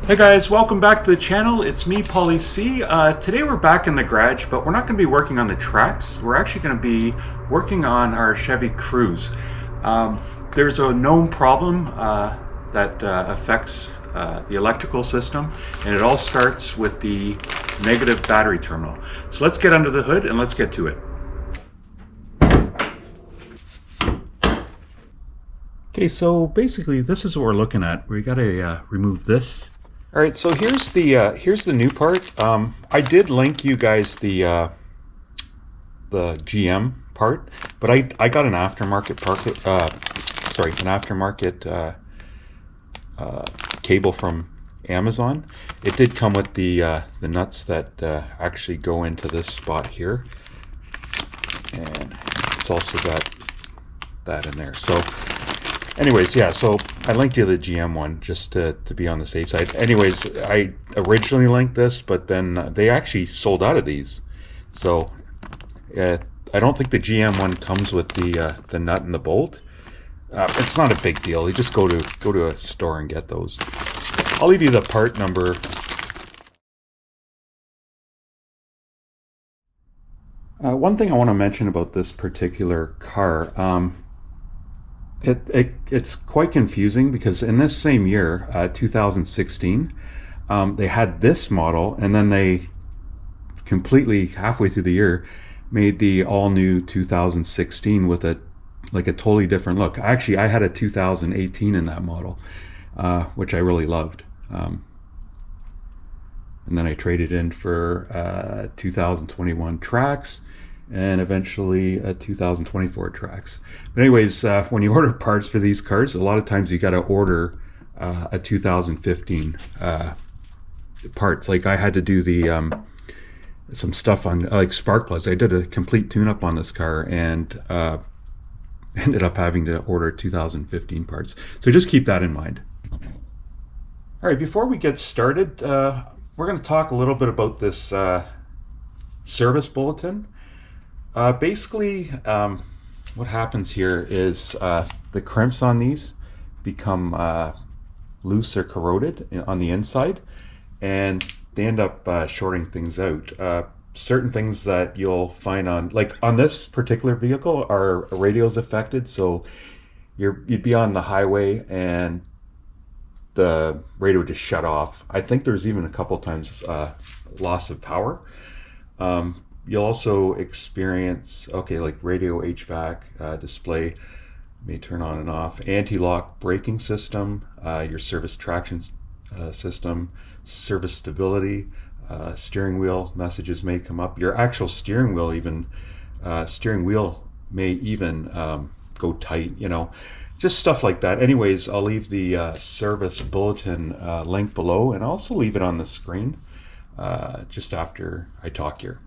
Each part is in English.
Hey guys, welcome back to the channel. It's me, 𝙑𝙖𝙧. Today we're back in the garage, but we're not going to be working on the tracks. We're actually going to be working on our Chevy Cruze. There's a known problem that affects the electrical system, and it all starts with the negative battery terminal. So let's get under the hood and let's get to it. Okay, so basically this is what we're looking at. We got to remove this. All right, so here's the new part. I did link you guys the GM part, but I got an aftermarket cable from Amazon. It did come with the nuts that actually go into this spot here, and it's also got that in there. So anyways, yeah, so I linked you the GM one just to be on the safe side. Anyways, I originally linked this, but then they actually sold out of these. So I don't think the GM one comes with the nut and the bolt. It's not a big deal. You just go to a store and get those. I'll leave you the part number. One thing I want to mention about this particular car, it's quite confusing because in this same year, 2016, they had this model, and then they completely halfway through the year made the all-new 2016 with a totally different look. Actually, I had a 2018 in that model, which I really loved, and then I traded in for 2021 tracks and eventually 2024 tracks. But anyways, when you order parts for these cars, a lot of times you got to order a 2015 parts. Like I had to do the some stuff on like spark plugs. I did a complete tune-up on this car and ended up having to order 2015 parts. So just keep that in mind. All right, before we get started, we're going to talk a little bit about this service bulletin. Basically, what happens here is the crimps on these become loose or corroded on the inside, and they end up shorting things out. Certain things that you'll find on this particular vehicle are radios affected, so you'd be on the highway and the radio would just shut off. I think there's even a couple times loss of power. You'll also experience, like radio HVAC display may turn on and off, anti-lock braking system, your service traction system, service stability, steering wheel messages may come up. Your actual steering wheel may even go tight, just stuff like that. Anyways, I'll leave the service bulletin link below, and I'll also leave it on the screen just after I talk here.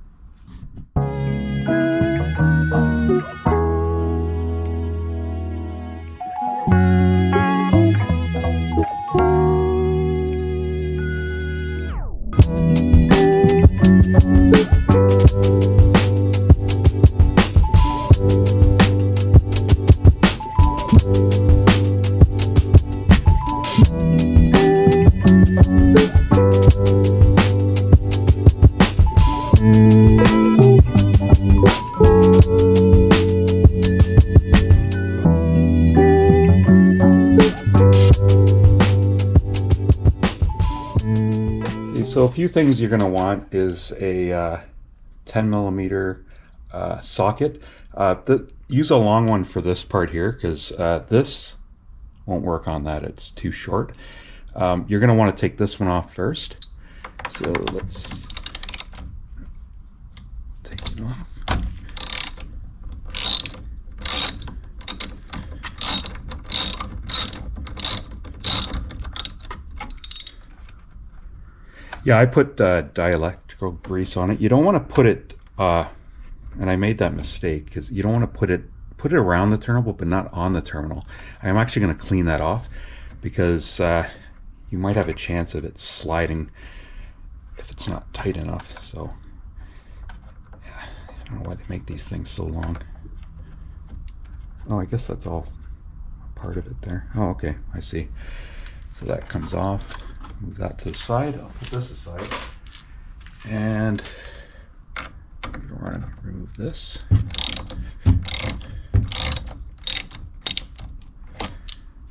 So a few things you're going to want is a 10mm socket. Use a long one for this part here because this won't work on that. It's too short. You're going to want to take this one off first. So let's take it off. Yeah, I put dielectrical grease on it. You don't want to put it, and I made that mistake because you don't want to put it around the terminal, but not on the terminal. I am actually going to clean that off because you might have a chance of it sliding if it's not tight enough. So yeah, I don't know why they make these things so long. Oh, I guess that's all part of it there. Oh, okay, I see. So that comes off. move that to the side. I'll put this aside. And we're going to remove this.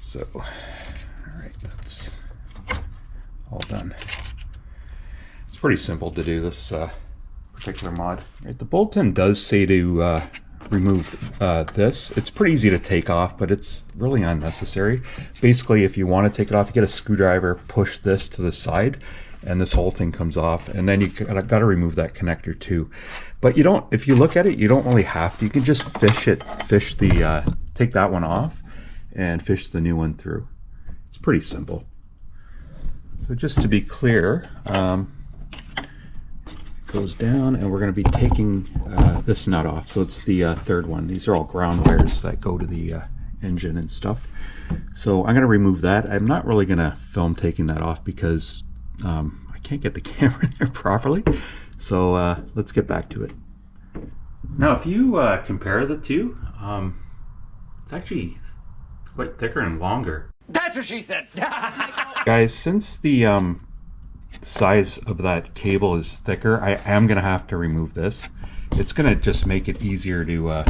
So, all right, that's all done. It's pretty simple to do this particular mod. Right, the bulletin does say to remove this. It's pretty easy to take off, but it's really unnecessary. Basically, if you want to take it off, you get a screwdriver, push this to the side, and this whole thing comes off. And then you got to remove that connector too. But you don't. If you look at it, you don't really have to. You can just fish the take that one off and fish the new one through. It's pretty simple. So just to be clear, it goes down, and we're going to be taking this nut off. So it's the third one. These are all ground wires that go to the engine and stuff. So I'm going to remove that. I'm not really going to film taking that off because I can't get the camera in there properly. So let's get back to it. Now, if you compare the two, it's actually quite thicker and longer. That's what she said. Guys, since the size of that cable is thicker, I am going to have to remove this. It's going to just make it easier to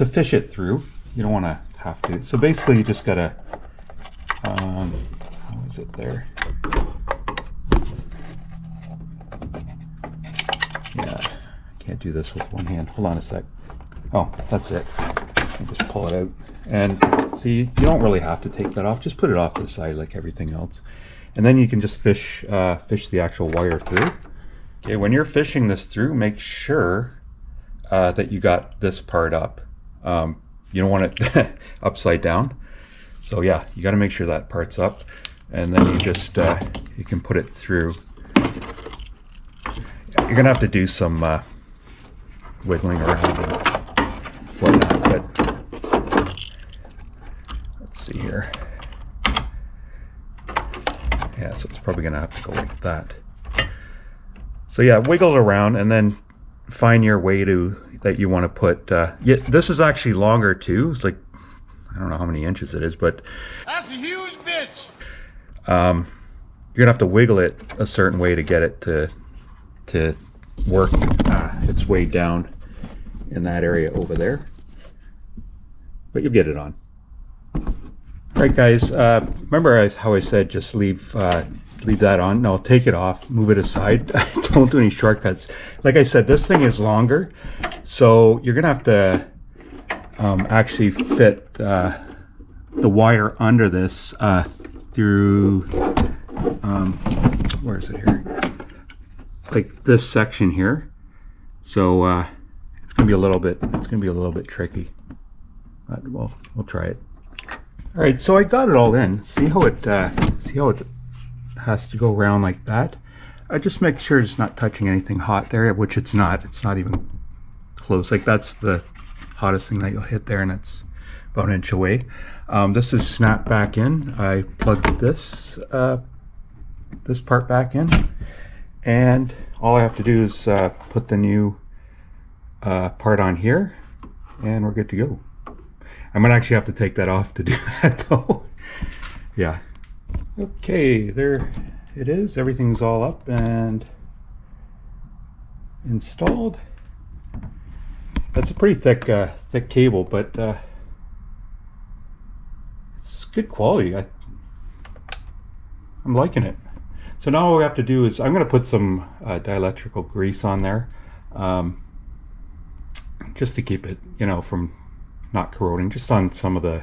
fish it through. You don't want to have to. So basically, you just got to, how is it there? Yeah, I can't do this with one hand. Hold on a sec. Oh, that's it. I just pull it out. And see, you don't really have to take that off. Just put it off to the side like everything else. And then you can just fish the actual wire through. Okay, when you're fishing this through, make sure that you got this part up. You don't want it upside down. So yeah, you got to make sure that part's up. And then you just, you can put it through. You're going to have to do some wiggling around and whatnot, but let's see here. Yeah, so it's probably going to have to go like that. So yeah, wiggle it around and then find your way to that you want to put. Yeah, this is actually longer too. It's like, I don't know how many inches it is, but That's a huge bitch. You're gonna have to wiggle it a certain way to get it to work its way down in that area over there. But you'll get it on. All right, guys. Remember how I said just leave that on? No, take it off. Move it aside. Don't do any shortcuts. Like I said, this thing is longer, so you're gonna have to actually fit the wire under this through. Where is it here? Like this section here. So it's gonna be a little bit. It's gonna be a little bit tricky. But we'll try it. All right, so I got it all in. See how it has to go around like that. I just make sure it's not touching anything hot there, which it's not. It's not even close. Like that's the hottest thing that you'll hit there, and it's about an inch away. This is snapped back in. I plugged this this part back in, and all I have to do is put the new part on here, and we're good to go. I might actually have to take that off to do that though. Yeah. Okay, there it is. Everything's all up and installed. That's a pretty thick thick cable, but it's good quality. I'm liking it. So now what we have to do is I'm going to put some dielectrical grease on there, just to keep it, you know, from not corroding, just on some of the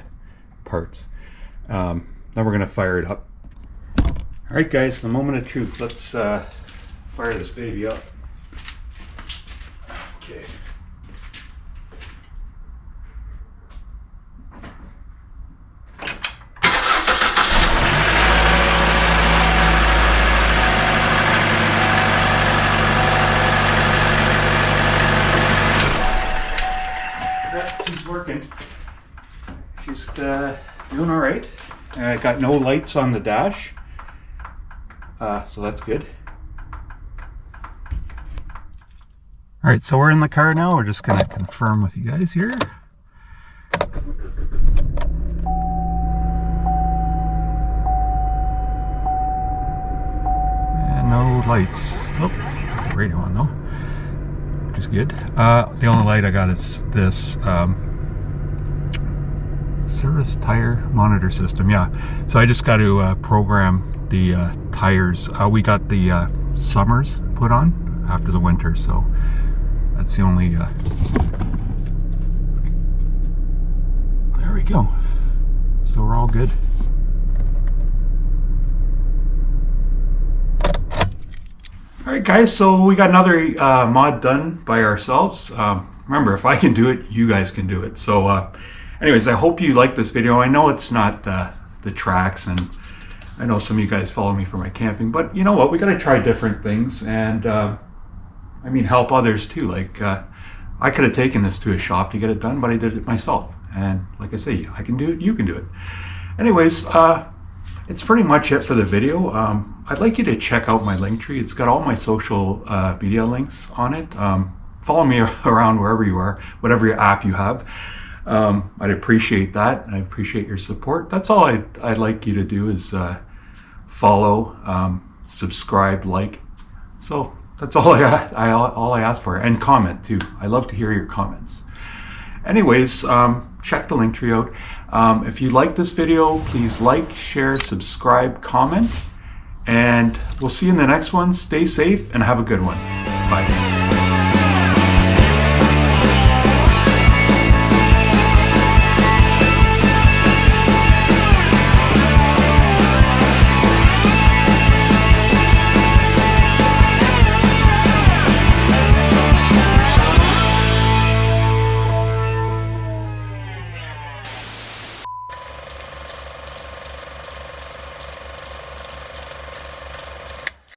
parts. Then we're going to fire it up. All right, guys, the moment of truth. Let's fire this baby up. Okay. She's working. She's doing all right. Got no lights on the dash, so that's good. All right, so we're in the car now. We're just gonna confirm with you guys here. lights. Oh, got the radio on though, which is good. The only light I got is this service tire monitor system. Yeah, so I just got to program the tires. We got the summers put on after the winter, so that's the only there we go. So we're all good. Alright guys, so we got another mod done by ourselves. Remember, if I can do it, you guys can do it. So anyways, I hope you like this video. I know it's not the tracks, and I know some of you guys follow me for my camping, but you know what, we got to try different things, and I mean help others too. Like I could have taken this to a shop to get it done, but I did it myself, and like I say, I can do it, you can do it. Anyways, it's pretty much it for the video. I'd like you to check out my link tree. It's got all my social media links on it. Follow me around wherever you are, whatever your app you have. I'd appreciate that, and I appreciate your support. That's all I'd like you to do is follow, subscribe, like. So that's all I ask for, and comment too. I love to hear your comments. Anyways, check the link tree out. If you like this video, please like, share, subscribe, comment, and we'll see you in the next one. Stay safe and have a good one. Bye.